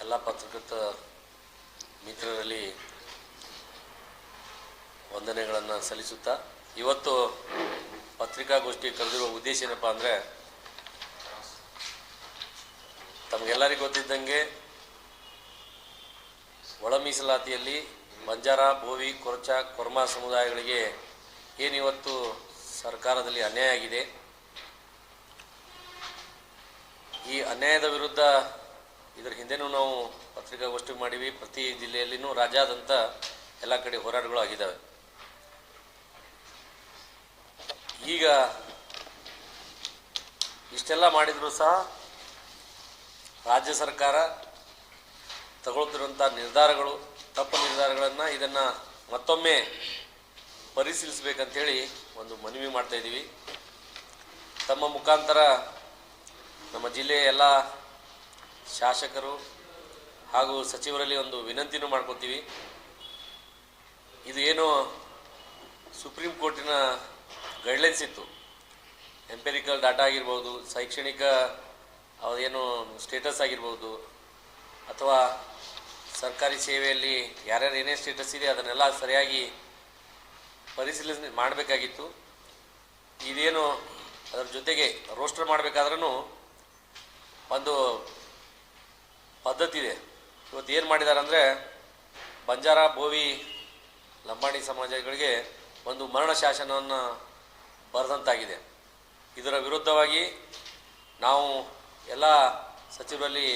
ಎಲ್ಲ ಪತ್ರಕರ್ತ ಮಿತ್ರರಲ್ಲಿ ವಂದನೆಗಳನ್ನು ಸಲ್ಲಿಸುತ್ತಾ ಇವತ್ತು ಪತ್ರಿಕಾಗೋಷ್ಠಿ ಕರೆದಿರುವ ಉದ್ದೇಶ ಏನಪ್ಪ ಅಂದರೆ ತಮಗೆಲ್ಲರಿಗೂ ಗೊತ್ತಿದ್ದಂಗೆ ಒಳ ಮೀಸಲಾತಿಯಲ್ಲಿ ಬಂಜಾರ, ಬೋವಿ, ಕೊರಚ, ಕೊರ್ಮ ಸಮುದಾಯಗಳಿಗೆ ಏನಿವತ್ತು ಸರ್ಕಾರದಲ್ಲಿ ಅನ್ಯಾಯ ಆಗಿದೆ. ಈ ಅನ್ಯಾಯದ ವಿರುದ್ಧ ಇದರ ಹಿಂದೆನೂ ನಾವು ಪತ್ರಿಕಾಗೋಷ್ಠಿ ಮಾಡಿವಿ. ಪ್ರತಿ ಜಿಲ್ಲೆಯಲ್ಲಿನೂ ರಾಜ್ಯಾದ್ಯಂತ ಎಲ್ಲ ಕಡೆ ಹೋರಾಟಗಳು ಆಗಿದ್ದಾವೆ. ಈಗ ಇಷ್ಟೆಲ್ಲ ಮಾಡಿದರೂ ಸಹ ರಾಜ್ಯ ಸರ್ಕಾರ ತಗೊಳ್ತಿರುವಂಥ ನಿರ್ಧಾರಗಳು ತಪ್ಪು ನಿರ್ಧಾರಗಳನ್ನು ಇದನ್ನು ಮತ್ತೊಮ್ಮೆ ಪರಿಶೀಲಿಸಬೇಕಂತೇಳಿ ಒಂದು ಮನವಿ ಮಾಡ್ತಾ ಇದ್ದೀವಿ. ತಮ್ಮ ಮುಖಾಂತರ ನಮ್ಮ ಜಿಲ್ಲೆಯ ಎಲ್ಲ ಶಾಸಕರು ಹಾಗೂ ಸಚಿವರಲ್ಲಿ ಒಂದು ವಿನಂತಿನೂ ಮಾಡ್ಕೊತೀವಿ. ಇದು ಏನು ಸುಪ್ರೀಂ ಕೋರ್ಟಿನ ಗೈಡ್ಲೈನ್ಸ್ ಇತ್ತು, ಎಂಪೆರಿಕಲ್ ಡಾಟಾ ಆಗಿರ್ಬೋದು, ಶೈಕ್ಷಣಿಕ ಅದೇನು ಸ್ಟೇಟಸ್ ಆಗಿರ್ಬೋದು, ಅಥವಾ ಸರ್ಕಾರಿ ಸೇವೆಯಲ್ಲಿ ಯಾರ್ಯಾರು ಏನೇ ಸ್ಟೇಟಸ್ ಇದೆ ಅದನ್ನೆಲ್ಲ ಸರಿಯಾಗಿ ಪರಿಶೀಲನೆ ಮಾಡಬೇಕಾಗಿತ್ತು. ಇದೇನು ಅದರ ಜೊತೆಗೆ ರೋಸ್ಟರ್ ಮಾಡಬೇಕಾದ್ರೂ ಒಂದು ಪದ್ಧತಿ ಇದೆ. ಇವತ್ತು ಏನು ಮಾಡಿದ್ದಾರೆ ಅಂದರೆ ಬಂಜಾರ, ಬೋವಿ, ಲಂಬಾಣಿ ಸಮಾಜಗಳಿಗೆ ಒಂದು ಮರಣ ಶಾಸನವನ್ನು ಬರೆದಂತಾಗಿದೆ. ಇದರ ವಿರುದ್ಧವಾಗಿ ನಾವು ಎಲ್ಲ ಸಚಿವರಲ್ಲಿ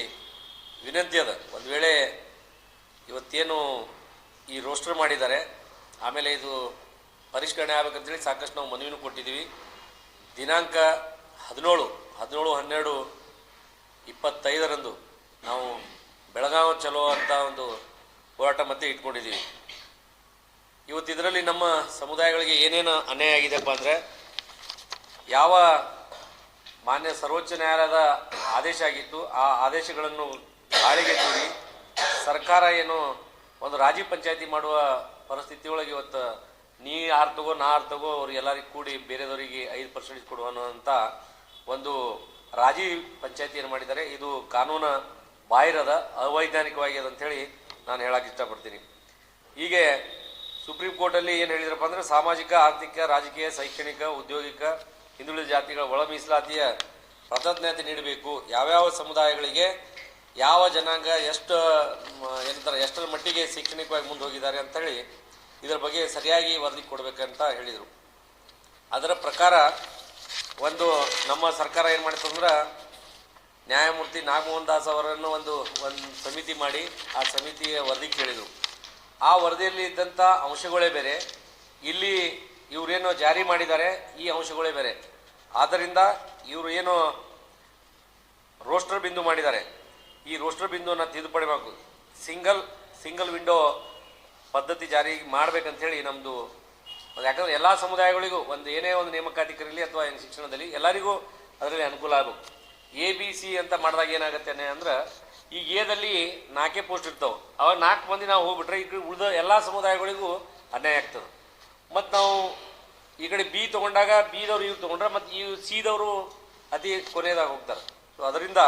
ವಿನಂತಿ ಅದ, ಒಂದು ವೇಳೆ ಇವತ್ತೇನು ಈ ರೋಸ್ಟರ್ ಮಾಡಿದ್ದಾರೆ ಆಮೇಲೆ ಇದು ಪರಿಷ್ಕರಣೆ ಆಗಬೇಕಂತೇಳಿ ಸಾಕಷ್ಟು ನಾವು ಮನವಿನೂ ಕೊಟ್ಟಿದ್ದೀವಿ. ದಿನಾಂಕ 17/12/25 ನಾವು ಬೆಳಗಾವಿ ಚಲೋ ಅಂತ ಒಂದು ಹೋರಾಟ ಮತ್ತೆ ಇಟ್ಕೊಂಡಿದ್ದೀವಿ. ಇವತ್ತು ಇದರಲ್ಲಿ ನಮ್ಮ ಸಮುದಾಯಗಳಿಗೆ ಏನೇನು ಅನ್ಯಾಯ ಆಗಿದೆಪ್ಪ ಅಂದರೆ, ಯಾವ ಮಾನ್ಯ ಸರ್ವೋಚ್ಚ ನ್ಯಾಯಾಲಯದ ಆದೇಶ ಆಗಿತ್ತು ಆ ಆದೇಶಗಳನ್ನು ಗಾಳಿಗೆ ತೂರಿ ಸರ್ಕಾರ ಏನು ಒಂದು ರಾಜಿ ಪಂಚಾಯತಿ ಮಾಡುವ ಪರಿಸ್ಥಿತಿ ಒಳಗೆ ಇವತ್ತು ನೀ ಆರು ತಗೋ ನಾ ಆರು ತಗೋ ಅವ್ರಿಗೆ ಎಲ್ಲರಿಗೂ ಕೂಡಿ ಬೇರೆದವರಿಗೆ 5% ಕೊಡುವ ಅನ್ನೋಂಥ ಒಂದು ರಾಜಿ ಪಂಚಾಯತಿ ಏನು ಮಾಡಿದ್ದಾರೆ. ಇದು ಕಾನೂನು ಬಾಹಿರದ ಅವೈಜ್ಞಾನಿಕವಾಗಿ ಅದಂಥೇಳಿ ನಾನು ಹೇಳಕ್ಕೆ ಇಷ್ಟಪಡ್ತೀನಿ. ಹೀಗೆ ಸುಪ್ರೀಂ ಕೋರ್ಟಲ್ಲಿ ಏನು ಹೇಳಿದ್ರಪ್ಪ ಅಂದರೆ, ಸಾಮಾಜಿಕ, ಆರ್ಥಿಕ, ರಾಜಕೀಯ, ಶೈಕ್ಷಣಿಕ, ಉದ್ಯೋಗಿಕ, ಹಿಂದುಳಿದ ಜಾತಿಗಳ ಒಳ ಮೀಸಲಾತಿಯ ಪ್ರಾಧಾನ್ಯತೆ ನೀಡಬೇಕು. ಯಾವ್ಯಾವ ಸಮುದಾಯಗಳಿಗೆ ಯಾವ ಜನಾಂಗ ಎಷ್ಟರ ಮಟ್ಟಿಗೆ ಶೈಕ್ಷಣಿಕವಾಗಿ ಮುಂದೆ ಹೋಗಿದ್ದಾರೆ ಅಂಥೇಳಿ ಇದರ ಬಗ್ಗೆ ಸರಿಯಾಗಿ ವರದಿ ಕೊಡಬೇಕಂತ ಹೇಳಿದರು. ಅದರ ಪ್ರಕಾರ ಒಂದು ನಮ್ಮ ಸರ್ಕಾರ ಏನು ಮಾಡಿತು ಅಂದ್ರೆ, ನ್ಯಾಯಮೂರ್ತಿ ನಾಗಮೋಹನ್ ದಾಸ್ ಅವರನ್ನು ಒಂದು ಸಮಿತಿ ಮಾಡಿ ಆ ಸಮಿತಿಯ ವರದಿ ಕೇಳಿದರು. ಆ ವರದಿಯಲ್ಲಿ ಇದ್ದಂಥ ಅಂಶಗಳೇ ಬೇರೆ, ಇಲ್ಲಿ ಇವರೇನೋ ಜಾರಿ ಮಾಡಿದ್ದಾರೆ ಈ ಅಂಶಗಳೇ ಬೇರೆ. ಆದ್ದರಿಂದ ಇವರು ಏನು ರೋಸ್ಟರ್ ಬಿಂದು ಮಾಡಿದ್ದಾರೆ, ಈ ರೋಸ್ಟರ್ ಬಿಂದುವನ್ನು ತಿದ್ದುಪಡಿ ಮಾಡಬೇಕು. ಸಿಂಗಲ್ ವಿಂಡೋ ಪದ್ಧತಿ ಜಾರಿ ಮಾಡಬೇಕಂತೇಳಿ ನಮ್ಮದು. ಯಾಕಂದರೆ ಎಲ್ಲ ಸಮುದಾಯಗಳಿಗೂ ಏನೇ ಒಂದು ನೇಮಕಾತಿ ಕರೀಲಿ ಅಥವಾ ಶಿಕ್ಷಣದಲ್ಲಿ ಎಲ್ಲರಿಗೂ ಅದರಲ್ಲಿ ಅನುಕೂಲ ಆಗಬೇಕು. ABC ಅಂತ ಮಾಡಿದಾಗ ಏನಾಗುತ್ತೆ ಅಂದರೆ, ಈಗ ಎದಲ್ಲಿ 4 ಪೋಸ್ಟ್ ಇರ್ತಾವೆ, ಅವಾಗ 4 ಮಂದಿ ನಾವು ಹೋಗ್ಬಿಟ್ರೆ ಈ ಕಡೆ ಉಳಿದ ಎಲ್ಲ ಸಮುದಾಯಗಳಿಗೂ ಅನ್ಯಾಯ ಆಗ್ತದೆ. ಮತ್ತು ನಾವು ಈ ಕಡೆ B ತೊಗೊಂಡಾಗ ಬಿದವ್ರು ಇವ್ರು ತೊಗೊಂಡ್ರೆ ಮತ್ತು ಈ ಸಿದವರು ಅತಿ ಕೊನೆಯದಾಗ ಹೋಗ್ತಾರೆ. ಸೊ ಅದರಿಂದ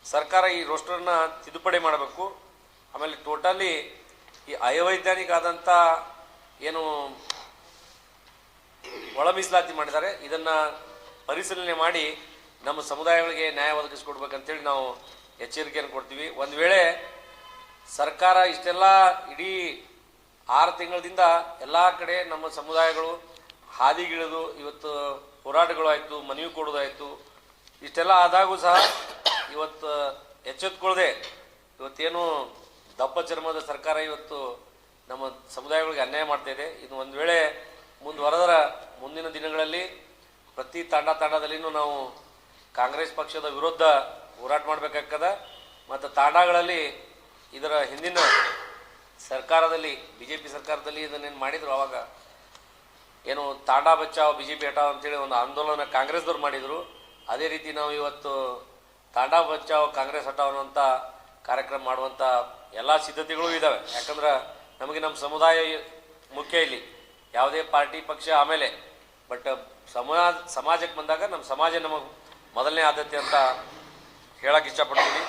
ಸರ್ಕಾರ ಈ ರೋಸ್ಟರ್ನ ತಿದ್ದುಪಡಿ ಮಾಡಬೇಕು. ಆಮೇಲೆ ಟೋಟಲಿ ಈ ಅವೈಜ್ಞಾನಿಕ ಆದಂಥ ಏನು ಒಳ ಮೀಸಲಾತಿ ಮಾಡಿದ್ದಾರೆ ಇದನ್ನು ಪರಿಶೀಲನೆ ಮಾಡಿ ನಮ್ಮ ಸಮುದಾಯಗಳಿಗೆ ನ್ಯಾಯ ಒದಗಿಸ್ಕೊಡ್ಬೇಕಂತೇಳಿ ನಾವು ಎಚ್ಚರಿಕೆಯನ್ನು ಕೊಡ್ತೀವಿ. ಒಂದು ವೇಳೆ ಸರ್ಕಾರ ಇಷ್ಟೆಲ್ಲ ಇಡೀ 6 ತಿಂಗಳಿಂದ ಎಲ್ಲ ಕಡೆ ನಮ್ಮ ಸಮುದಾಯಗಳು ಹಾದಿಗಿಳಿದು ಇವತ್ತು ಹೋರಾಟಗಳು ಆಯಿತು, ಮನವಿ ಕೊಡೋದಾಯಿತು, ಇಷ್ಟೆಲ್ಲ ಆದಾಗೂ ಸಹ ಇವತ್ತು ಎಚ್ಚೆತ್ಕೊಳ್ಳದೆ ಇವತ್ತೇನು ದಪ್ಪ ಚರ್ಮದ ಸರ್ಕಾರ ಇವತ್ತು ನಮ್ಮ ಸಮುದಾಯಗಳಿಗೆ ಅನ್ಯಾಯ ಮಾಡ್ತಾ ಇದೆ. ಇದು ಒಂದು ವೇಳೆ ಮುಂದುವರೆದರ ಮುಂದಿನ ದಿನಗಳಲ್ಲಿ ಪ್ರತಿ ತಾಂಡದಲ್ಲಿನೂ ನಾವು ಕಾಂಗ್ರೆಸ್ ಪಕ್ಷದ ವಿರುದ್ಧ ಹೋರಾಟ ಮಾಡಬೇಕಾಗ್ತದೆ. ಮತ್ತು ತಾಂಡಗಳಲ್ಲಿ ಇದರ ಹಿಂದಿನ ಸರ್ಕಾರದಲ್ಲಿ BJP ಸರ್ಕಾರದಲ್ಲಿ ಇದನ್ನೇನು ಮಾಡಿದ್ರು, ಅವಾಗ ಏನು ತಾಂಡಾ ಬಚಾವ್ BJP ಹಟಾವ್ ಅಂತೇಳಿ ಒಂದು ಆಂದೋಲನ ಕಾಂಗ್ರೆಸ್ದವ್ರು ಮಾಡಿದರು. ಅದೇ ರೀತಿ ನಾವು ಇವತ್ತು ತಾಂಡಾ ಬಚಾವ್ ಕಾಂಗ್ರೆಸ್ ಹಟಾವ್ ಅನ್ನುವಂಥ ಕಾರ್ಯಕ್ರಮ ಮಾಡುವಂಥ ಎಲ್ಲ ಸಿದ್ಧತೆಗಳು ಇದ್ದಾವೆ. ಯಾಕಂದ್ರೆ ನಮಗೆ ನಮ್ಮ ಸಮುದಾಯ ಮುಖ್ಯ, ಇಲ್ಲಿ ಯಾವುದೇ ಪಾರ್ಟಿ ಪಕ್ಷ ಆಮೇಲೆ, ಬಟ್ ಸಮಾಜಕ್ಕೆ ಬಂದಾಗ ನಮ್ಮ ಸಮಾಜ ನಮಗೆ ಮೊದಲನೇ ಆದ್ಯತೆ ಅಂತ ಹೇಳಕ್ಕೆ ಇಷ್ಟಪಡ್ತೀನಿ.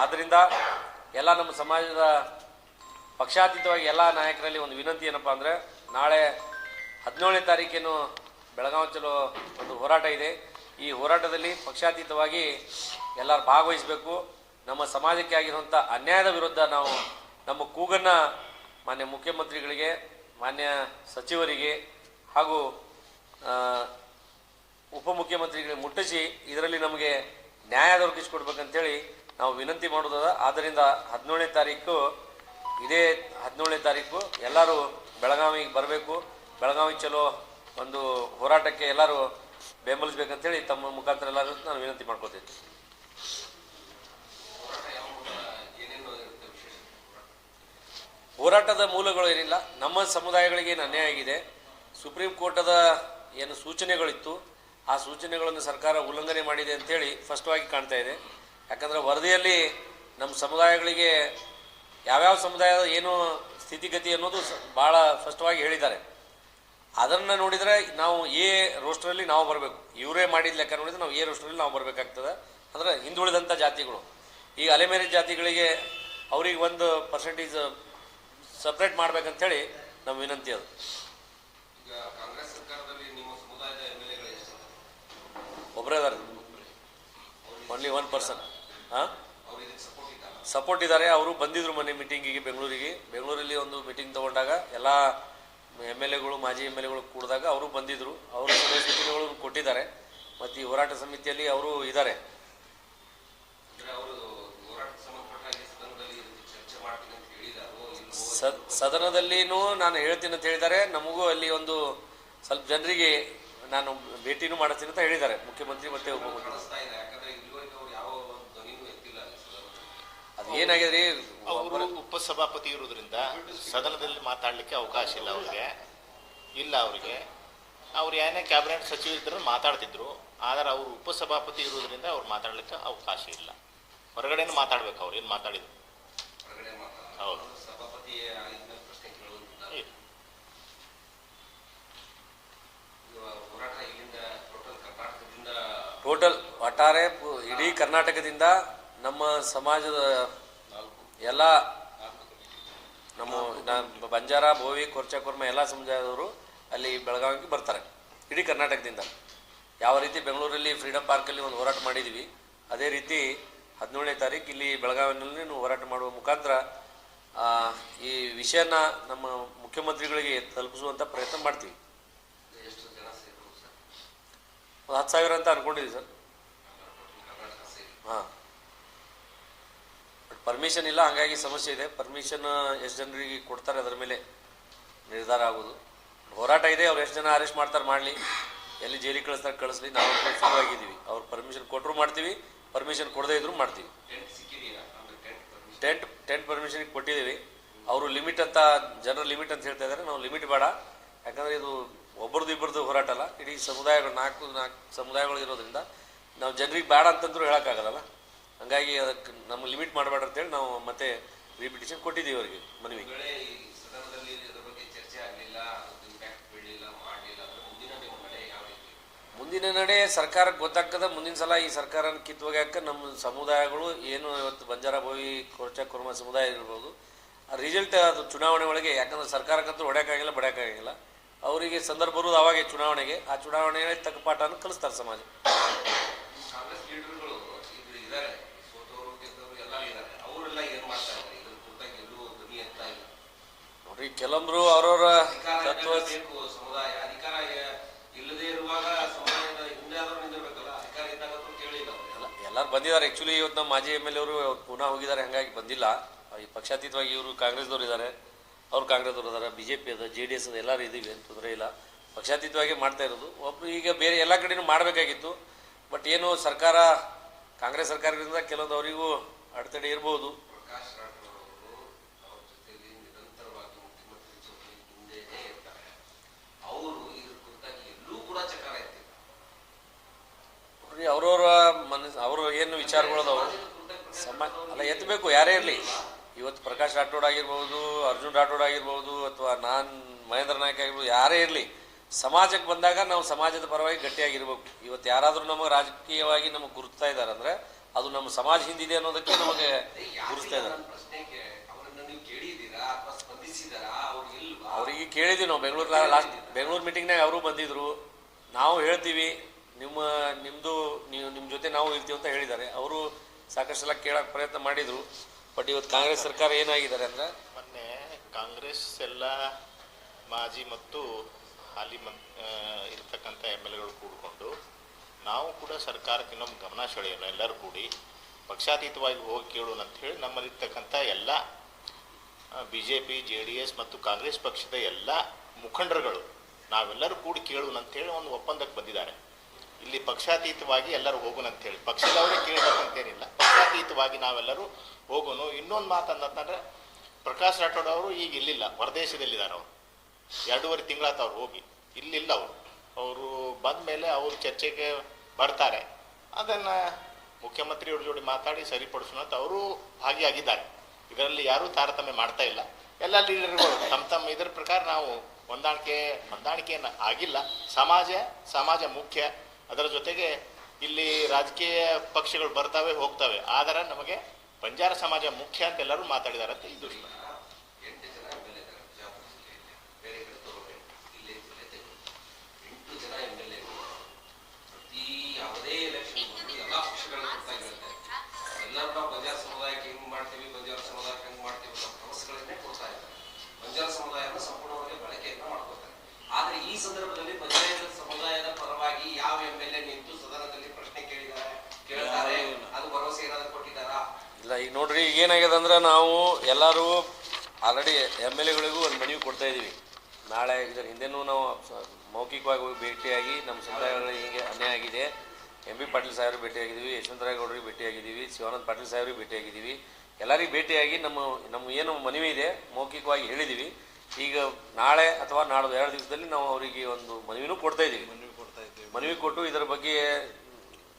ಆದ್ದರಿಂದ ಎಲ್ಲ ನಮ್ಮ ಸಮಾಜದ ಪಕ್ಷಾತೀತವಾಗಿ ಎಲ್ಲ ನಾಯಕರಲ್ಲಿ ಒಂದು ವಿನಂತಿ ಏನಪ್ಪ ಅಂದರೆ, ನಾಳೆ 17ನೇ ತಾರೀಕೇನು ಬೆಳಗಾವಿ ಚಲೋ ಒಂದು ಹೋರಾಟ ಇದೆ. ಈ ಹೋರಾಟದಲ್ಲಿ ಪಕ್ಷಾತೀತವಾಗಿ ಎಲ್ಲರೂ ಭಾಗವಹಿಸಬೇಕು. ನಮ್ಮ ಸಮಾಜಕ್ಕೆ ಆಗಿರುವಂಥ ಅನ್ಯಾಯದ ವಿರುದ್ಧ ನಾವು ನಮ್ಮ ಕೂಗನ್ನು ಮಾನ್ಯ ಮುಖ್ಯಮಂತ್ರಿಗಳಿಗೆ, ಮಾನ್ಯ ಸಚಿವರಿಗೆ ಹಾಗೂ ಉಪಮುಖ್ಯಮಂತ್ರಿಗಳಿಗೆ ಮುಟ್ಟಿಸಿ ಇದರಲ್ಲಿ ನಮಗೆ ನ್ಯಾಯ ದೊರಕಿಸಿಕೊಡ್ಬೇಕಂತೇಳಿ ನಾವು ವಿನಂತಿ ಮಾಡೋದ. ಆದ್ದರಿಂದ 17ನೇ ತಾರೀಕು, ಇದೇ 17ನೇ ತಾರೀಕು ಎಲ್ಲರೂ ಬೆಳಗಾವಿಗೆ ಬರಬೇಕು. ಬೆಳಗಾವಿ ಚಲೋ ಒಂದು ಹೋರಾಟಕ್ಕೆ ಎಲ್ಲರೂ ಬೆಂಬಲಿಸಬೇಕಂತೇಳಿ ತಮ್ಮ ಮುಖಾಂತರ ಎಲ್ಲರೂ ನಾನು ವಿನಂತಿ ಮಾಡ್ಕೋತೀನಿ. ಹೋರಾಟದ ಮೂಲಗಳು ಏನಿಲ್ಲ, ನಮ್ಮ ಸಮುದಾಯಗಳಿಗೆ ಏನು ಅನ್ಯಾಯ ಆಗಿದೆ, ಸುಪ್ರೀಂ ಕೋರ್ಟದ ಏನು ಸೂಚನೆಗಳಿತ್ತು ಆ ಸೂಚನೆಗಳನ್ನು ಸರ್ಕಾರ ಉಲ್ಲಂಘನೆ ಮಾಡಿದೆ ಅಂತೇಳಿ ಸ್ಪಷ್ಟವಾಗಿ ಕಾಣ್ತಾ ಇದೆ. ಯಾಕಂದರೆ ವರದಿಯಲ್ಲಿ ನಮ್ಮ ಸಮುದಾಯಗಳಿಗೆ ಯಾವ್ಯಾವ ಸಮುದಾಯದ ಏನು ಸ್ಥಿತಿಗತಿ ಅನ್ನೋದು ಭಾಳ ಸ್ಪಷ್ಟವಾಗಿ ಹೇಳಿದ್ದಾರೆ. ಅದನ್ನು ನೋಡಿದರೆ ನಾವು ಎ ರೋಸ್ಟ್ರಲ್ಲಿ ನಾವು ಬರಬೇಕು. ಇವರೇ ಮಾಡಿದ ಲೆಕ್ಕ ನೋಡಿದರೆ ನಾವು ಎ ರೋಸ್ಟ್ರಲ್ಲಿ ನಾವು ಬರಬೇಕಾಗ್ತದೆ. ಅಂದರೆ ಹಿಂದುಳಿದಂಥ ಜಾತಿಗಳು, ಈಗ ಅಲೆಮೇರಿ ಜಾತಿಗಳಿಗೆ ಅವ್ರಿಗೆ 1% ಸಪ್ರೇಟ್ ಮಾಡ್ಬೇಕಂತೇಳಿ ನಮ್ಮ ವಿನಂತಿ. ಅದು ಒಬ್ಬರೇ ಅದಾರೆ, ಓನ್ಲಿ 1%. ಹಾಂ, ಸಪೋರ್ಟ್ ಇದ್ದಾರೆ. ಅವರು ಬಂದಿದ್ರು ಮೊನ್ನೆ ಮೀಟಿಂಗಿಗೆ ಬೆಂಗಳೂರಲ್ಲಿ ಒಂದು ಮೀಟಿಂಗ್ ತೊಗೊಂಡಾಗ ಎಲ್ಲ MLAಗಳು, ಮಾಜಿ MLAಗಳು ಕೂಡಿದಾಗ ಅವರು ಬಂದಿದ್ದರು. ಅವರು ಸೂಚನೆಗಳನ್ನು ಕೊಟ್ಟಿದ್ದಾರೆ. ಮತ್ತು ಈ ಹೋರಾಟ ಸಮಿತಿಯಲ್ಲಿ ಅವರು ಇದ್ದಾರೆ. ಸದನದಲ್ಲಿನೂ ನಾನು ಹೇಳ್ತೀನಿ ಅಂತ ಹೇಳಿದ್ದಾರೆ. ನಮಗೂ ಅಲ್ಲಿ ಒಂದು ಸ್ವಲ್ಪ ಜನರಿಗೆ ನಾನು ಭೇಟಿನೂ ಮಾಡ್ತೀನಿ ಅಂತ ಹೇಳಿದ್ದಾರೆ ಮುಖ್ಯಮಂತ್ರಿ ಮತ್ತು ಉಪಮುಖ್ಯಮಂತ್ರಿ. ಅದು ಏನಾಗಿದೆ ರೀ, ಅವರು ಉಪಸಭಾಪತಿ ಇರೋದ್ರಿಂದ ಸದನದಲ್ಲಿ ಮಾತಾಡಲಿಕ್ಕೆ ಅವಕಾಶ ಇಲ್ಲ ಅವರಿಗೆ. ಅವ್ರು ಏನೇ ಕ್ಯಾಬಿನೆಟ್ ಸಚಿವ ಇದ್ದರೂ ಮಾತಾಡ್ತಿದ್ರು. ಆದರೆ ಅವರು ಉಪಸಭಾಪತಿ ಇರೋದ್ರಿಂದ ಅವ್ರು ಮಾತಾಡಲಿಕ್ಕೆ ಅವಕಾಶ ಇಲ್ಲ. ಹೊರಗಡೆನೂ ಮಾತಾಡ್ಬೇಕು. ಅವ್ರು ಏನು ಮಾತಾಡಿದ್ರು ಹೌದು. ಟೋಟಲ್ ಒಟ್ಟಾರೆ ಇಡೀ ಕರ್ನಾಟಕದಿಂದ ನಮ್ಮ ಸಮಾಜದ ಎಲ್ಲ ನಮ್ಮ ಬಂಜಾರ, ಬೋವಿ, ಕೊರ್ಚ, ಕುರ್ಮ ಎಲ್ಲ ಸಮುದಾಯದವರು ಅಲ್ಲಿ ಬೆಳಗಾವಿಗೆ ಬರ್ತಾರೆ. ಇಡೀ ಕರ್ನಾಟಕದಿಂದ ಯಾವ ರೀತಿ ಬೆಂಗಳೂರಲ್ಲಿ ಫ್ರೀಡಮ್ ಪಾರ್ಕಲ್ಲಿ ಒಂದು ಹೋರಾಟ ಮಾಡಿದ್ದೀವಿ, ಅದೇ ರೀತಿ 17ನೇ ತಾರೀಕು ಇಲ್ಲಿ ಬೆಳಗಾವಿನಲ್ಲಿ ಹೋರಾಟ ಮಾಡುವ ಮುಖಾಂತರ ಈ ವಿಷಯನ ನಮ್ಮ ಮುಖ್ಯಮಂತ್ರಿಗಳಿಗೆ ತಲುಪಿಸುವಂಥ ಪ್ರಯತ್ನ ಮಾಡ್ತೀವಿ. 10,000 ಅಂತ ಅಂದ್ಕೊಂಡಿದ್ದೀವಿ ಸರ್. ಹಾಂ, ಬಟ್ ಪರ್ಮಿಷನ್ ಇಲ್ಲ, ಹಾಗಾಗಿ ಸಮಸ್ಯೆ ಇದೆ. ಪರ್ಮಿಷನ್ ಎಷ್ಟು ಜನರಿಗೆ ಕೊಡ್ತಾರೆ ಅದರ ಮೇಲೆ ನಿರ್ಧಾರ ಆಗೋದು. ಹೋರಾಟ ಇದೆ, ಅವ್ರು ಎಷ್ಟು ಜನ ಅರೆಸ್ಟ್ ಮಾಡ್ತಾರೆ ಮಾಡಲಿ, ಎಲ್ಲಿ ಜೈಲಿಗೆ ಕಳಿಸ್ತಾರೆ ಕಳಿಸ್ಲಿ. ನಾವು ಶುರುವಾಗಿದ್ದೀವಿ. ಅವ್ರು ಪರ್ಮಿಷನ್ ಕೊಟ್ಟರು ಮಾಡ್ತೀವಿ, ಪರ್ಮಿಷನ್ ಕೊಡದೇ ಇದ್ರು ಮಾಡ್ತೀವಿ. ಟೆಂಟ್ ಪರ್ಮಿಷನ್ ಕೊಟ್ಟಿದ್ದೀವಿ. ಅವರು ಲಿಮಿಟ್ ಅಂತ, ಜನರ ಲಿಮಿಟ್ ಅಂತ ಹೇಳ್ತಾ ಇದ್ದಾರೆ. ನಾವು ಲಿಮಿಟ್ ಬೇಡ, ಯಾಕಂದರೆ ಇದು ಒಬ್ಬರದು ಇಬ್ಬರದು ಹೋರಾಟ ಅಲ್ಲ, ಇಡೀ ಸಮುದಾಯಗಳು ನಾಲ್ಕು ಸಮುದಾಯಗಳು ಇರೋದ್ರಿಂದ ನಾವು ಜನರಿಗೆ ಬೇಡ ಅಂತಂದ್ರೂ ಹೇಳೋಕ್ಕಾಗಲ್ಲ. ಹಾಗಾಗಿ ಅದಕ್ಕೆ ನಮ್ಮ ಲಿಮಿಟ್ ಮಾಡಬೇಡ ಅಂತೇಳಿ ನಾವು ಮತ್ತೆ ರಿಪಿಟೇಷನ್ ಕೊಟ್ಟಿದ್ದೀವಿ ಅವರಿಗೆ ಮನವಿ. ಮುಂದಿನ ನಡೆ ಸರ್ಕಾರಕ್ಕೆ ಗೊತ್ತಾಗ್ತದೆ. ಮುಂದಿನ ಸಲ ಈ ಸರ್ಕಾರನ ಕಿತ್ತೋಗ್ಯಾಕ ನಮ್ಮ ಸಮುದಾಯಗಳು ಏನು ಇವತ್ತು ಬಂಜಾರ, ಬೋವಿ, ಕೊರ್ಚ, ಕುರ್ಮ ಸಮುದಾಯ ಇರ್ಬೋದು, ಆ ರಿಸಲ್ಟ್ ಅದು ಚುನಾವಣೆ ಒಳಗೆ, ಯಾಕಂದ್ರೆ ಸರ್ಕಾರಕ್ಕಂತೂ ಹೊಡ್ಯೋಕ್ಕಾಗಿಲ್ಲ, ಬಡಿಯೋಕ್ಕಾಗಿಲ್ಲ. ಅವರಿಗೆ ಸಂದರ್ಭ ಬರೋದು ಅವಾಗೆ ಚುನಾವಣೆಗೆ. ಆ ಚುನಾವಣೆಯಲ್ಲಿ ತಕ್ಕ ಪಾಠನ ಕಲಿಸ್ತಾರೆ ಸಮಾಜ. ನೋಡ್ರಿ, ಕೆಲವೊಬ್ರು ಅವ್ರವ್ರ ತತ್ವ ಎಲ್ಲರೂ ಬಂದಿದ್ದಾರೆ. ಆ್ಯಕ್ಚುಲಿ ಇವತ್ತು ನಮ್ಮ ಮಾಜಿ MLA ಅವರು ಪುನಃ ಹೋಗಿದ್ದಾರೆ, ಹಾಗಾಗಿ ಬಂದಿಲ್ಲ. ಈ ಪಕ್ಷಾತೀತವಾಗಿ ಇವರು ಕಾಂಗ್ರೆಸ್ದವ್ರು ಇದ್ದಾರೆ, ಅವ್ರು ಕಾಂಗ್ರೆಸ್ದವ್ರು ಇದ್ದಾರೆ, BJP ಅದ, JDS ಅದ, ಎಲ್ಲರೂ ಇದ್ದೀವಿ ಅಂತ ತೊಂದರೆ ಇಲ್ಲ. ಪಕ್ಷಾತೀತವಾಗಿ ಮಾಡ್ತಾ ಇರೋದು. ಒಬ್ಬರು ಈಗ ಬೇರೆ ಎಲ್ಲ ಕಡೆನೂ ಮಾಡಬೇಕಾಗಿತ್ತು. ಬಟ್ ಏನು ಸರ್ಕಾರ, ಕಾಂಗ್ರೆಸ್ ಸರ್ಕಾರದಿಂದ ಕೆಲವೊಂದು ಅವರಿಗೂ ಅಡೆತಡೆ ಇರ್ಬೋದು. ಅವ್ರವ್ರ ಅವರು ಏನು ವಿಚಾರಗಳದವು ಅಲ್ಲ ಎತ್ತಬೇಕು, ಯಾರೇ ಇರಲಿ. ಇವತ್ತು ಪ್ರಕಾಶ್ ರಾಠೋಡ್ ಆಗಿರ್ಬೋದು, ಅರ್ಜುನ್ ರಾಠೋಡ್ ಆಗಿರ್ಬೋದು, ಅಥವಾ ಮಹೇಂದ್ರ ನಾಯ್ಕ ಆಗಿರ್ಬೋದು, ಯಾರೇ ಇರಲಿ, ಸಮಾಜಕ್ಕೆ ಬಂದಾಗ ನಾವು ಸಮಾಜದ ಪರವಾಗಿ ಗಟ್ಟಿಯಾಗಿರ್ಬೇಕು. ಇವತ್ತು ಯಾರಾದರೂ ನಮಗೆ ರಾಜಕೀಯವಾಗಿ ನಮಗೆ ಗುರುತ್ತಾ ಇದ್ದಾರೆ ಅಂದರೆ ಅದು ನಮ್ಮ ಸಮಾಜ ಹಿಂದಿದೆ ಅನ್ನೋದಕ್ಕೆ ನಮಗೆ ಗುರುಸ್ತಾ ಇದ್ದಾರೆ. ಅವರಿಗೆ ಕೇಳಿದ್ವಿ ನಾವು ಬೆಂಗಳೂರು ಮೀಟಿಂಗ್ನಾಗ ಅವರು ಬಂದಿದ್ರು. ನಾವು ಹೇಳ್ತೀವಿ ನಿಮ್ಮ ಜೊತೆ ನಾವು ಇರ್ತೀವಿ ಅಂತ ಹೇಳಿದ್ದಾರೆ. ಅವರು ಸಾಕಷ್ಟೆಲ್ಲ ಕೇಳಕ್ಕೆ ಪ್ರಯತ್ನ ಮಾಡಿದರು. ಬಟ್ ಇವತ್ತು ಕಾಂಗ್ರೆಸ್ ಸರ್ಕಾರ ಏನಾಗಿದ್ದಾರೆ ಅಂದರೆ, ಮೊನ್ನೆ ಕಾಂಗ್ರೆಸ್ ಎಲ್ಲ ಮಾಜಿ ಮತ್ತು ಹಾಲಿ ಇರ್ತಕ್ಕಂಥ ಎಮ್ ಎಲ್ ಎಗಳು ಕೂಡಿಕೊಂಡು ನಾವು ಕೂಡ ಸರ್ಕಾರಕ್ಕೆ ಇನ್ನೊಂದು ಗಮನ ಸೆಳೆಯೋಣ, ಎಲ್ಲರೂ ಕೂಡಿ ಪಕ್ಷಾತೀತವಾಗಿ ಹೋಗಿ ಕೇಳೋಣ ಅಂತ ಹೇಳಿ ನಮ್ಮಲ್ಲಿರ್ತಕ್ಕಂಥ ಎಲ್ಲ BJP JDS ಮತ್ತು ಕಾಂಗ್ರೆಸ್ ಪಕ್ಷದ ಎಲ್ಲ ಮುಖಂಡರುಗಳು ನಾವೆಲ್ಲರೂ ಕೂಡಿ ಕೇಳೋಣ ಅಂತೇಳಿ ಒಂದು ಒಪ್ಪಂದಕ್ಕೆ ಬಂದಿದ್ದಾರೆ. ಇಲ್ಲಿ ಪಕ್ಷಾತೀತವಾಗಿ ಎಲ್ಲರೂ ಹೋಗೋಣ ಅಂತೇಳಿ, ಪಕ್ಷದವರೇ ಕೇಳಬೇಕಂತೇನಿಲ್ಲ, ಪಕ್ಷಾತೀತವಾಗಿ ನಾವೆಲ್ಲರೂ ಹೋಗೋಣ. ಇನ್ನೊಂದು ಮಾತು ಅಂತಂದ್ರೆ, ಪ್ರಕಾಶ್ ರಾಠೋಡ್ ಅವರು ಈಗ ಇಲ್ಲಿಲ್ಲ, ಹೊರದೇಶದಲ್ಲಿದ್ದಾರೆ. ಅವರು 2.5 ತಿಂಗಳಾತ ಅವ್ರು ಹೋಗಿ, ಇಲ್ಲಿಲ್ಲ. ಅವರು ಬಂದ ಮೇಲೆ ಅವರು ಚರ್ಚೆಗೆ ಬರ್ತಾರೆ. ಅದನ್ನು ಮುಖ್ಯಮಂತ್ರಿಯವ್ರ ಜೋಡಿ ಮಾತಾಡಿ ಸರಿಪಡಿಸೋಣ ಅಂತ ಅವರು ಭಾಗಿಯಾಗಿದ್ದಾರೆ. ಇದರಲ್ಲಿ ಯಾರೂ ತಾರತಮ್ಯ ಮಾಡ್ತಾ ಇಲ್ಲ. ಎಲ್ಲ ಲೀಡರ್ಗಳು ತಮ್ಮ ಇದರ ಪ್ರಕಾರ ನಾವು ಹೊಂದಾಣಿಕೆ ಆಗಿಲ್ಲ. ಸಮಾಜ ಮುಖ್ಯ. ಅದರ ಜೊತೆಗೆ ಇಲ್ಲಿ ರಾಜಕೀಯ ಪಕ್ಷಗಳು ಬರ್ತವೆ ಹೋಗ್ತವೆ, ಆದರೆ ನಮಗೆ ಬಂಜಾರ ಸಮಾಜ ಮುಖ್ಯ ಅಂತ ಎಲ್ಲರೂ ಮಾತಾಡಿದ್ದಾರೆ ಅಂತ ಇದು. ಈ ಸಂದರ್ಭದಲ್ಲಿ ಪಂಚಾಯತ್ ಸಮುದಾಯದ ಪರವಾಗಿ ಯಾವ MLA ನಿಂತು ಸದನದಲ್ಲಿ ಪ್ರಶ್ನೆ ಕೇಳ್ತಾರೆ, ಅದು ಭರವಸೆ ಏನಾದ್ರು ಕೊಟ್ಟಿದ್ದಾರಾ? ಇಲ್ಲ. ಈಗ ನೋಡ್ರಿ, ಈಗ ಏನಾಗಿದೆ ಅಂದ್ರೆ, ನಾವು ಎಲ್ಲರೂ ಆಲ್ರೆಡಿ MLA ಗಳಿಗೂ ಒಂದು ಮನವಿ ಕೊಡ್ತಾ ಇದ್ದೀವಿ. ನಾಳೆ ಇದರ ಹಿಂದೆನೂ ನಾವು ಮೌಖಿಕವಾಗಿ ಹೋಗಿ ಭೇಟಿಯಾಗಿ ನಮ್ಮ ಸಮುದಾಯಗಳಿಗೆ ಹೀಗೆ ಅನ್ಯಾಯ ಆಗಿದೆ, MB ಪಾಟೀಲ್ ಸಾಹೇಬ್ರಿಗೆ ಭೇಟಿಯಾಗಿದ್ದೀವಿ, ಯಶವಂತರಾಯಗೌಡರಿಗೆ ಭೇಟಿಯಾಗಿದ್ದೀವಿ, ಶಿವಾನಂದ ಪಾಟೀಲ್ ಸಾಹೇಬ್ರಿಗೆ ಭೇಟಿಯಾಗಿದ್ದೀವಿ. ಎಲ್ಲರಿಗೂ ಭೇಟಿಯಾಗಿ ನಮ್ಮ ಏನು ಮನವಿ ಇದೆ ಮೌಖಿಕವಾಗಿ ಹೇಳಿದ್ದೀವಿ. ಈಗ ನಾಳೆ ಅಥವಾ ನಾಡ್ದು 2 ದಿವಸದಲ್ಲಿ ನಾವು ಅವರಿಗೆ ಒಂದು ಮನವಿನೂ ಕೊಡ್ತಾ ಇದ್ದೀವಿ. ಮನವಿ ಕೊಟ್ಟು ಇದರ ಬಗ್ಗೆ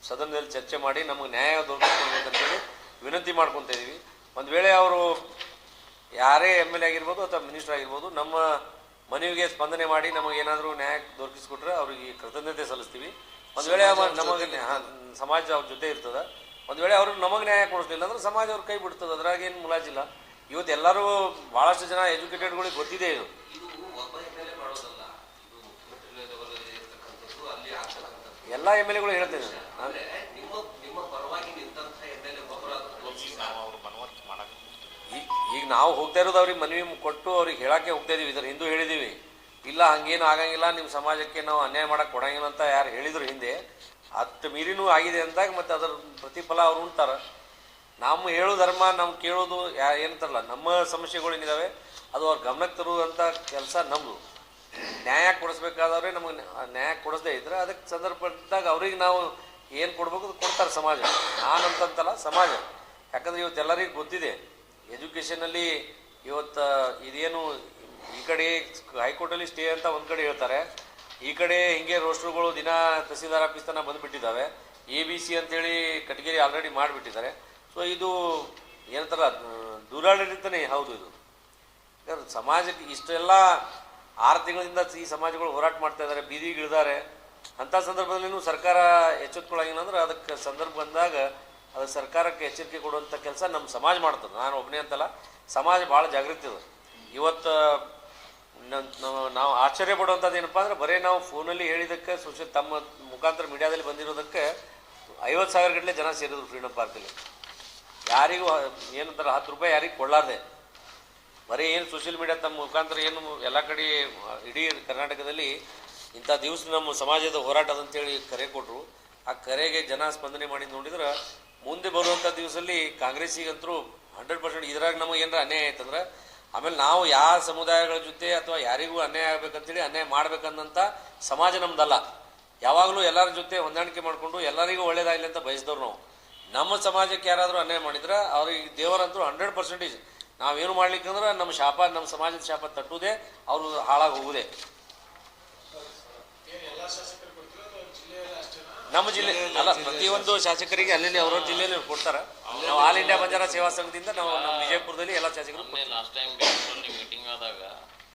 ಸದನದಲ್ಲಿ ಚರ್ಚೆ ಮಾಡಿ ನಮಗೆ ನ್ಯಾಯ ದೊರಕಿಸ್ಕೊಡ್ಬೇಕಂತೇಳಿ ವಿನಂತಿ ಮಾಡ್ಕೊತಾ ಇದ್ದೀವಿ. ಒಂದು ವೇಳೆ ಅವರು ಯಾರೇ MLA ಆಗಿರ್ಬೋದು ಅಥವಾ ಮಿನಿಸ್ಟರ್ ಆಗಿರ್ಬೋದು, ನಮ್ಮ ಮನವಿಗೆ ಸ್ಪಂದನೆ ಮಾಡಿ ನಮಗೇನಾದರೂ ನ್ಯಾಯ ದೊರಕಿಸ್ಕೊಟ್ರೆ ಅವರಿಗೆ ಕೃತಜ್ಞತೆ ಸಲ್ಲಿಸ್ತೀವಿ. ಒಂದು ವೇಳೆ ನಮಗೆ ಸಮಾಜ ಅವ್ರ ಜೊತೆ ಇರ್ತದೆ. ಒಂದು ವೇಳೆ ಅವ್ರಿಗೆ ನಮಗೆ ನ್ಯಾಯ ಕೊಡಿಸ್ಲಿಲ್ಲ ಅಂದ್ರೆ ಸಮಾಜ ಅವ್ರ ಕೈ ಬಿಡ್ತದೆ. ಅದ್ರಾಗೇನು ಮುಲಾಜಿಲ್ಲ. ಇವತ್ತು ಎಲ್ಲರೂ ಭಾಳಷ್ಟು ಜನ ಎಜುಕೇಟೆಡ್ಗಳಿಗೆ ಗೊತ್ತಿದೆ ಇದು. ಎಲ್ಲ MLA ಗಳು ಹೇಳ್ತೇನೆ. ಈಗ ನಾವು ಹೋಗ್ತಾ ಇರೋದು ಅವ್ರಿಗೆ ಮನವಿ ಕೊಟ್ಟು ಅವ್ರಿಗೆ ಹೇಳಕ್ಕೆ ಹೋಗ್ತಾ ಇದೀವಿ. ಇದ್ರ ಹಿಂದೂ ಹೇಳಿದೀವಿ, ಇಲ್ಲ ಹಂಗೇನು ಆಗಂಗಿಲ್ಲ, ನಿಮ್ಮ ಸಮಾಜಕ್ಕೆ ನಾವು ಅನ್ಯಾಯ ಮಾಡಕ್ಕೆ ಕೊಡಂಗಿಲ್ಲ ಅಂತ ಯಾರು ಹೇಳಿದ್ರು ಹಿಂದೆ, ಅಷ್ಟು ಮೀರಿನೂ ಆಗಿದೆ ಅಂದಾಗ ಮತ್ತೆ ಅದರ ಪ್ರತಿಫಲ ಅವ್ರು ಉಣ್ತಾರೆ. ನಮ್ಮ ಹೇಳೋ ಧರ್ಮ, ನಮ್ಮ ಕೇಳೋದು ಏನಂತಾರಲ್ಲ, ನಮ್ಮ ಸಮಸ್ಯೆಗಳೇನಿದ್ದಾವೆ ಅದು ಅವ್ರ ಗಮನಕ್ಕೆ ತರುವಂಥ ಕೆಲಸ ನಮ್ಮದು. ನ್ಯಾಯ ಕೊಡಿಸ್ಬೇಕಾದವ್ರೆ ನಮಗೆ ನ್ಯಾಯ ಕೊಡಿಸದೇ ಇದ್ರೆ ಅದಕ್ಕೆ ಸಂದರ್ಭದಾಗ ಅವ್ರಿಗೆ ನಾವು ಏನು ಕೊಡ್ಬೇಕು ಅದು ಕೊಡ್ತಾರೆ ಸಮಾಜ. ನಾನಂತಲ್ಲ, ಸಮಾಜ. ಯಾಕಂದ್ರೆ ಇವತ್ತು ಎಲ್ಲರಿಗೂ ಗೊತ್ತಿದೆ, ಎಜುಕೇಷನಲ್ಲಿ ಇವತ್ತು ಇದೇನು ಈ ಕಡೆ ಹೈಕೋರ್ಟಲ್ಲಿ ಸ್ಟೇ ಅಂತ ಒಂದು ಕಡೆ ಹೇಳ್ತಾರೆ, ಈ ಕಡೆ ಹಿಂಗೆ ರೋಸ್ಟ್ರುಗಳು ದಿನ ತಹಸೀಲ್ದಾರ್ ಆಫೀಸ್ ತನಕ ಬಂದುಬಿಟ್ಟಿದ್ದಾವೆ. ABC ಅಂತೇಳಿ ಕಟಗರಿ ಆಲ್ರೆಡಿ ಮಾಡಿಬಿಟ್ಟಿದ್ದಾರೆ. ಸೊ ಇದು ಏನಂತಾರ ದುರಾಡಳಿತನೇ ಹೌದು. ಇದು ಯಾಕಂದ್ರೆ ಸಮಾಜಕ್ಕೆ ಇಷ್ಟೆಲ್ಲ 6 ತಿಂಗಳಿಂದ ಈ ಸಮಾಜಗಳು ಹೋರಾಟ ಮಾಡ್ತಾ ಇದ್ದಾರೆ, ಬೀದಿಗಿಳಿದಾರೆ. ಅಂಥ ಸಂದರ್ಭದಲ್ಲಿ ಸರ್ಕಾರ ಎಚ್ಚೆತ್ಕೊಳ್ಳಂಗಿಲ್ಲ ಅಂದ್ರೆ ಅದಕ್ಕೆ ಸಂದರ್ಭ ಬಂದಾಗ ಅದು ಸರ್ಕಾರಕ್ಕೆ ಎಚ್ಚರಿಕೆ ಕೊಡುವಂಥ ಕೆಲಸ ನಮ್ಮ ಸಮಾಜ ಮಾಡ್ತದೆ. ನಾನು ಒಬ್ಬನೇ ಅಂತಲ್ಲ, ಸಮಾಜ ಭಾಳ ಜಾಗೃತಿ ಇದೆ. ಇವತ್ತು ನಾವು ಆಶ್ಚರ್ಯ ಪಡುವಂಥದ್ದು ಏನಪ್ಪ ಅಂದರೆ, ಬರೀ ನಾವು ಫೋನಲ್ಲಿ ಹೇಳಿದ್ದಕ್ಕೆ ತಮ್ಮ ಮುಖಾಂತರ ಮೀಡಿಯಾದಲ್ಲಿ ಬಂದಿರೋದಕ್ಕೆ 50,000 ಗಟ್ಟಲೆ ಜನ ಸೇರಿದ್ರು ಫ್ರೀಡಮ್ ಪಾರ್ಕಲ್ಲಿ. ಯಾರಿಗೂ ಏನಂತಾರೆ 10 ರೂಪಾಯಿ ಯಾರಿಗೂ ಕೊಡಲಾರ್ದೆ, ಬರೀ ಏನು ಸೋಷಿಯಲ್ ಮೀಡಿಯಾ ತಮ್ಮ ಮುಖಾಂತರ ಏನು ಎಲ್ಲ ಕಡೆ ಇಡೀ ಕರ್ನಾಟಕದಲ್ಲಿ ಇಂಥ ದಿವಸ ನಮ್ಮ ಸಮಾಜದ ಹೋರಾಟ ಅಂತೇಳಿ ಕರೆ ಕೊಟ್ಟರು. ಆ ಕರೆಗೆ ಜನ ಸ್ಪಂದನೆ ಮಾಡಿ ನೋಡಿದ್ರೆ ಮುಂದೆ ಬರುವಂಥ ದಿವಸದಲ್ಲಿ ಕಾಂಗ್ರೆಸ್ಸಿಗಂತರೂ 100% ಇದ್ರಾಗ ನಮಗೆ ಏನಾರ ಅನ್ಯಾಯ ಆಯ್ತಂದ್ರೆ ಆಮೇಲೆ ನಾವು ಯಾವ ಸಮುದಾಯಗಳ ಜೊತೆ ಅಥವಾ ಯಾರಿಗೂ ಅನ್ಯಾಯ ಆಗ್ಬೇಕಂತೇಳಿ ಅನ್ಯಾಯ ಮಾಡ್ಬೇಕಂದಂಥ ಸಮಾಜ ನಮ್ದಲ್ಲ. ಯಾವಾಗಲೂ ಎಲ್ಲರ ಜೊತೆ ಹೊಂದಾಣಿಕೆ ಮಾಡಿಕೊಂಡು ಎಲ್ಲರಿಗೂ ಒಳ್ಳೇದಾಗಲಿ ಅಂತ ಬಯಸಿದವ್ರು ನಾವು. ನಮ್ಮ ಸಮಾಜಕ್ಕೆ ಯಾರಾದರೂ ಅನ್ಯಾಯ ಮಾಡಿದ್ರೆ ಅವ್ರಿಗೆ ದೇವರಂತೂ 100% ನಾವೇನು ಮಾಡ್ಲಿಕ್ಕಂದ್ರೆ ನಮ್ಮ ಶಾಪ, ನಮ್ಮ ಸಮಾಜದ ಶಾಪ ತಟ್ಟುವುದೇ, ಅವರು ಹಾಳಾಗಿ ಹೋಗುವುದೇ. ನಮ್ಮ ಜಿಲ್ಲೆ ಅಲ್ಲ, ಪ್ರತಿಯೊಂದು ಶಾಸಕರಿಗೆ ಅಲ್ಲಿ ಅವ್ರವ್ರ ಜಿಲ್ಲೆಯಲ್ಲಿ ಕೊಡ್ತಾರೆ. ನಾವು ಆಲ್ ಇಂಡಿಯಾ ಬಂಜಾರ ಸೇವಾ ಸಂಘದಿಂದ ನಾವು ನಮ್ಮ ವಿಜಯಪುರದಲ್ಲಿ ಎಲ್ಲ ಶಾಸಕರು